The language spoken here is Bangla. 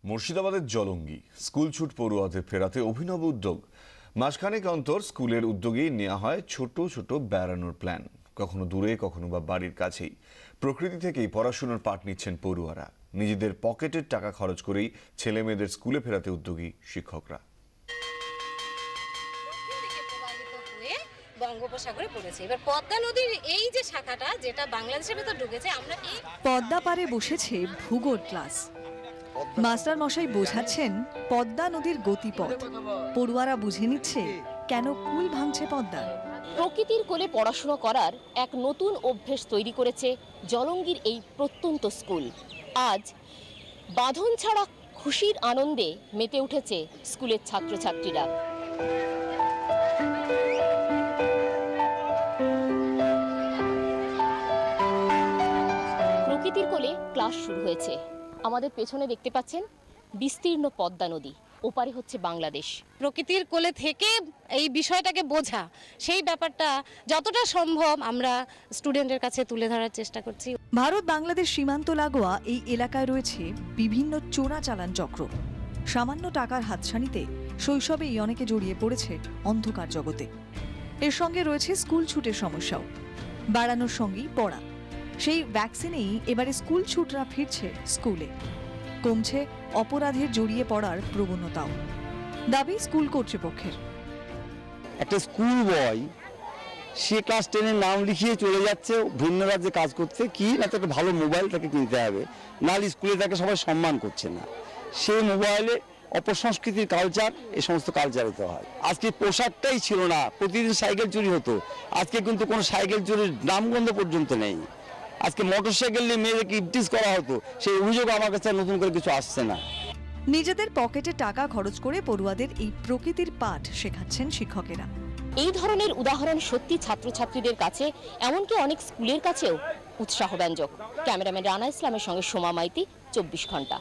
মুর্শিদাবাদের জলঙ্গি স্কুল ছুট পড়ুয়াদের ফেরাতে অভিনব উদ্যোগ। মাসখানেক অন্তর স্কুলের উদ্যোগেই নেওয়া হয় ছোট ছোট বেড়ানোর প্ল্যান, কখনো দূরে কখনো বা বাড়ির কাছেই। প্রকৃতি থেকেই পড়াশোনার পাঠ নিচ্ছেন পড়ুয়ারা। নিজেদের পকেটের টাকা খরচ করেই ছেলে মেয়েদের স্কুলে ফেরাতে উদ্যোগী শিক্ষকরা। বঙ্গোপসাগরে পড়েছে। এবার পদ্মা নদীর এই যে শাখাটা যেটা বাংলাদেশের ভেতর ঢুকেছে, আমরা এই পদ্মা পারে বসেছে ভূগোল ক্লাস। মাস্টার মশাই বোঝাচ্ছেন পদ্মা নদীর গতিপথ। পড়ুয়ারা বুঝে নিচ্ছে কেন কুল ভাঙছে পদ্মা। প্রকৃতির কোলে পড়াশোনা করার এক নতুন অভ্যেস তৈরি করেছে জলঙ্গির এই প্রত্যন্ত স্কুল। আজ বাঁধন ছাড়া খুশির আনন্দে মেতে উঠেছে স্কুলের ছাত্রছাত্রীরা। প্রকৃতির কোলে ক্লাস শুরু হয়েছে। আমাদের পেছনে দেখতে পাচ্ছেন বিস্তীর্ণ পদ্মা নদী, ওপারে হচ্ছে বাংলাদেশ। প্রকৃতির কোলে থেকে এই বিষয়টাকে বোঝা, সেই ব্যাপারটা যতটা সম্ভব আমরা স্টুডেন্টের কাছে তুলে ধরার চেষ্টা করছি। ভারত বাংলাদেশ সীমান্ত লাগোয়া এই এলাকায় রয়েছে বিভিন্ন চোরাচালান চক্র। সামান্য টাকার হাতছানিতে শৈশবেই অনেকে জড়িয়ে পড়েছে অন্ধকার জগতে। এর সঙ্গে রয়েছে স্কুল ছুটের সমস্যাও, বাড়ানোর সঙ্গেই পড়া। সেই ভ্যাকসিনেই এবারে স্কুল ছুটরা ফিরছে স্কুলে। কমছে অপরাধের জড়িয়ে পড়ার প্রবণতাও, দাবি স্কুল কর্তৃপক্ষের। একটা স্কুল বয় সে ক্লাস 10-এর নাম লিখিয়ে চলে যাচ্ছে ভিন্ন রাজ্যে কাজ করতে, কি না তাকে ভালো মোবাইল তাকে কিনতে হবে, নাহলে স্কুলে তাকে সবাই সম্মান করছে না। সেই মোবাইলে অপসংস্কৃতির কালচার, এই সমস্ত কালচারিত হয়। আজকে পোশাকটাই ছিল না, প্রতিদিন সাইকেল চুরি হতো। আজকে কিন্তু কোনো সাইকেল চুরির নামগন্ধ পর্যন্ত নেই। আজকে মোটরসাইকেল নিয়ে মেয়েদেরকে ইপটিজ করা হতো, সেই অভিযোগ আমার কাছে নতুন করে কিছু আসছে না। নিজেদের পকেটে টাকা খরচ করে পড়ুয়াদের এই প্রকৃতির পাঠ শেখাচ্ছেন শিক্ষকেরা। এই ধরনের উদাহরণ সত্যি ছাত্রছাত্রীদের কাছে, এমনকি অনেক স্কুলের কাছেও উৎসাহব্যঞ্জক। ক্যামেরাম্যান রানা ইসলামের সঙ্গে সোমা মাইতি, 24 ঘন্টা।